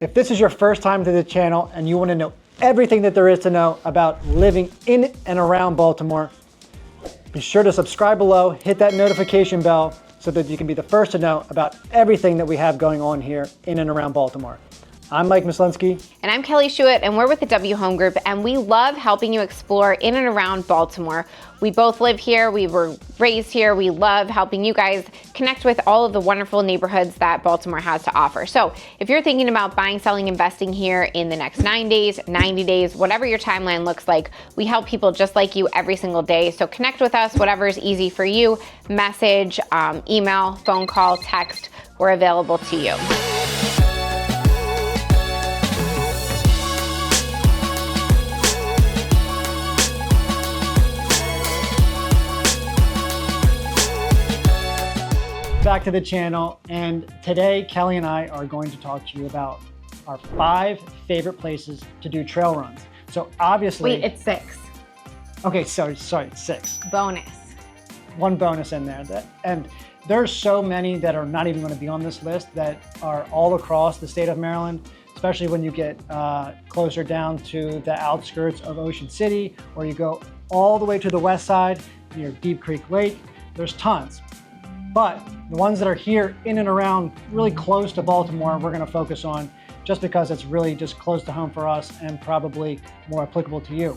If this is your first time to the channel and you want to know everything that there is to know about living in and around Baltimore, be sure to subscribe below, hit that notification bell so that you can be the first to know about everything that we have going on here in and around Baltimore. I'm Mike Mislinski. And I'm Kelly Schuett, and we're with the W Home Group, and we love helping you explore in and around Baltimore. We both live here, we were raised here, we love helping you guys connect with all of the wonderful neighborhoods that Baltimore has to offer. So if you're thinking about buying, selling, investing here in the next 9 days, 90 days, whatever your timeline looks like, we help people just like you every single day. So connect with us, whatever is easy for you, message, email, phone call, text, we're available to you. Back to the channel, and today Kelly and I are going to talk to you about our 5 favorite places to do trail runs. So obviously— Wait, it's 6. Okay, sorry, it's 6. Bonus. One bonus in there. And there's so many that are not even going to be on this list that are all across the state of Maryland, especially when you get closer down to the outskirts of Ocean City, or you go all the way to the west side near Deep Creek Lake. There's tons. But the ones that are here in and around really close to Baltimore, we're going to focus on just because it's really just close to home for us and probably more applicable to you.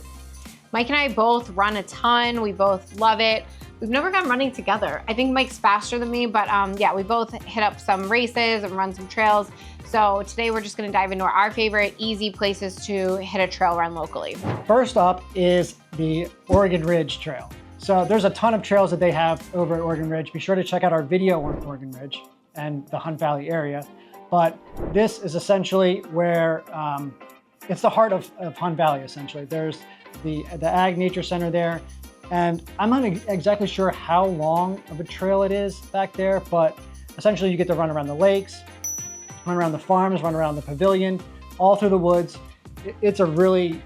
Mike and I both run a ton. We both love it. We've never gone running together. I think Mike's faster than me, but yeah, we both hit up some races and run some trails. So today we're just going to dive into our favorite easy places to hit a trail run locally. First up is the Oregon Ridge Trail. So there's a ton of trails that they have over at Oregon Ridge. Be sure to check out our video on Oregon Ridge and the Hunt Valley area. But this is essentially where, it's the heart of Hunt Valley, essentially. There's the Ag Nature Center there. And I'm not exactly sure how long of a trail it is back there, but essentially you get to run around the lakes, run around the farms, run around the pavilion, all through the woods. It's a really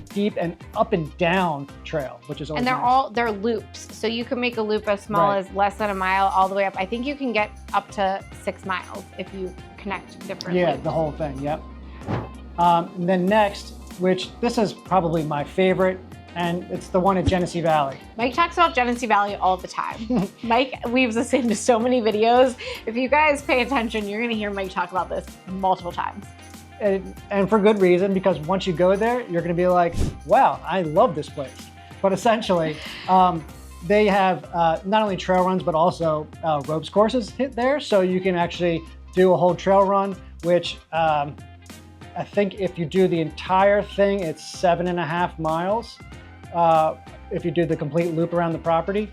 deep and up and down trail, which is always and they're loops, so you can make a loop as small as less than a mile all the way up. I think you can get up to 6 miles if you connect different loops. The whole thing. Yep. And then next, which this is probably my favorite, and it's the one at Genesee Valley. Mike talks about Genesee Valley all the time. Mike weaves us into so many videos. If you guys pay attention, you're going to hear Mike talk about this multiple times. And for good reason, because once you go there, you're going to be like, wow, I love this place. But essentially, they have not only trail runs, but also ropes courses hit there. So you can actually do a whole trail run, which I think if you do the entire thing, it's 7.5 miles if you do the complete loop around the property.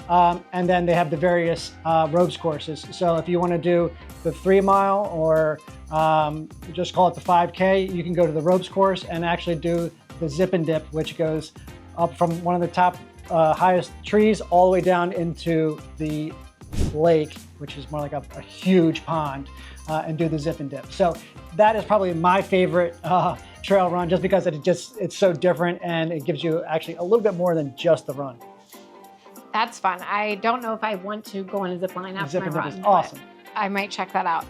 And then they have the various ropes courses. So if you want to do the 3 mile or just call it the 5K, you can go to the ropes course and actually do the zip and dip, which goes up from one of the top highest trees all the way down into the lake, which is more like a huge pond, and do the zip and dip. So that is probably my favorite trail run, just because it's so different and it gives you actually a little bit more than just the run. That's fun. I don't know if I want to go on a zip line after my run. Is awesome. I might check that out.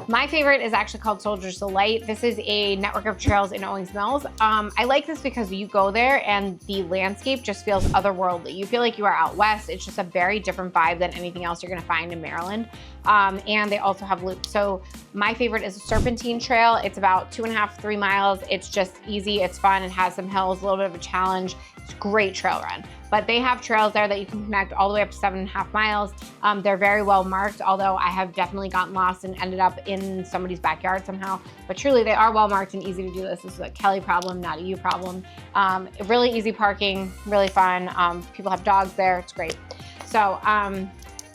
My favorite is actually called Soldier's Delight. This is a network of trails in Owings Mills. I like this because you go there and the landscape just feels otherworldly. You feel like you are out west. It's just a very different vibe than anything else you're gonna find in Maryland. And they also have loops. So my favorite is a Serpentine Trail. It's about 2.5, 3 miles. It's just easy, it's fun, it has some hills, a little bit of a challenge. It's a great trail run. But they have trails there that you can connect all the way up to 7.5 miles. They're very well marked, although I have definitely gotten lost and ended up in somebody's backyard somehow. But truly, they are well marked and easy to do this. This is a Kelly problem, not a you problem. Really easy parking, really fun. People have dogs there, it's great. So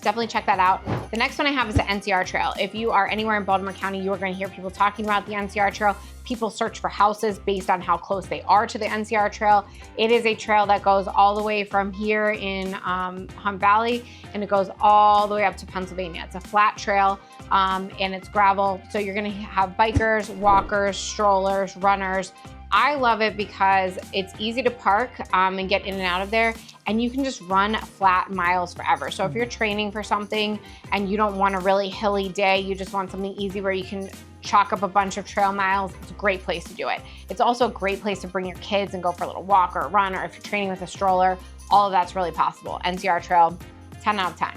definitely check that out. The next one I have is the NCR Trail. If you are anywhere in Baltimore County, you are going to hear people talking about the NCR Trail. People search for houses based on how close they are to the NCR Trail. It is a trail that goes all the way from here in Hunt Valley, and it goes all the way up to Pennsylvania. It's a flat trail and it's gravel. So you're gonna have bikers, walkers, strollers, runners. I love it because it's easy to park and get in and out of there, and you can just run flat miles forever. So if you're training for something and you don't want a really hilly day, you just want something easy where you can chalk up a bunch of trail miles, it's a great place to do it. It's also a great place to bring your kids and go for a little walk or a run, or if you're training with a stroller, all of that's really possible. NCR Trail, 10 out of 10.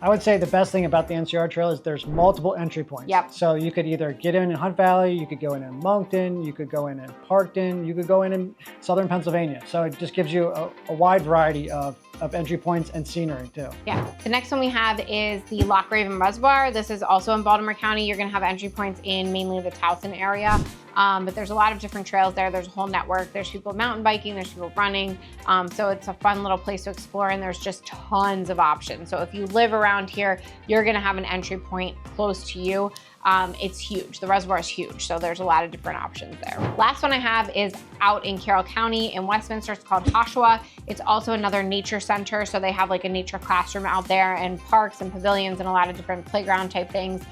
I would say the best thing about the NCR Trail is there's multiple entry points. Yep. So you could either get in Hunt Valley, you could go in Moncton, you could go in Parkton, you could go in southern Pennsylvania. So it just gives you a wide variety of entry points and scenery too. Yeah. The next one we have is the Loch Reservoir. This is also in Baltimore County. You're gonna have entry points in mainly the Towson area. But there's a lot of different trails there. There's a whole network. There's people mountain biking, there's people running. So it's a fun little place to explore, and there's just tons of options. So if you live around here, you're gonna have an entry point close to you. It's huge. The reservoir is huge, so there's a lot of different options there. Last one I have is out in Carroll County in Westminster. It's called Hashawha. It's also another nature center, so they have like a nature classroom out there, and parks and pavilions and a lot of different playground type things.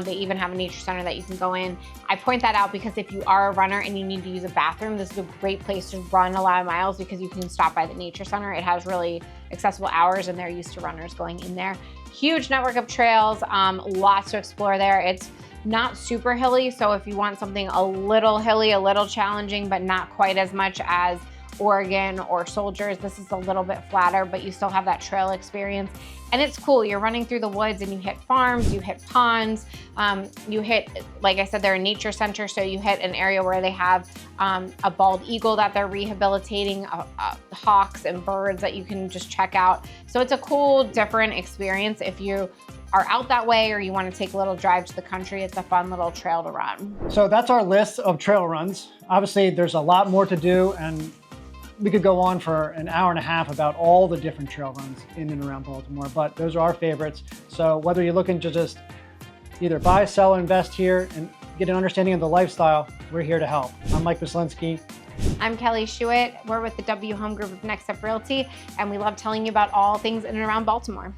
They even have a nature center that you can go in. I point that out because if you are a runner and you need to use a bathroom, this is a great place to run a lot of miles because you can stop by the nature center. It has really accessible hours, and they're used to runners going in there. Huge network of trails, lots to explore there. It's not super hilly, so if you want something a little hilly, a little challenging, but not quite as much as Oregon or Soldiers, this is a little bit flatter, but you still have that trail experience. And it's cool, you're running through the woods and you hit farms, you hit ponds, you hit, like I said, they're a nature center, so you hit an area where they have a bald eagle that they're rehabilitating, hawks and birds that you can just check out. So it's a cool, different experience if you are out that way or you want to take a little drive to the country. It's a fun little trail to run. So that's our list of trail runs. Obviously, there's a lot more to do, and we could go on for an hour and a half about all the different trail runs in and around Baltimore, but those are our favorites. So whether you're looking to just either buy, sell, or invest here and get an understanding of the lifestyle, we're here to help. I'm Mike Mislinski. I'm Kelly Schuett. We're with the W Home Group of Next Step Realty, and we love telling you about all things in and around Baltimore.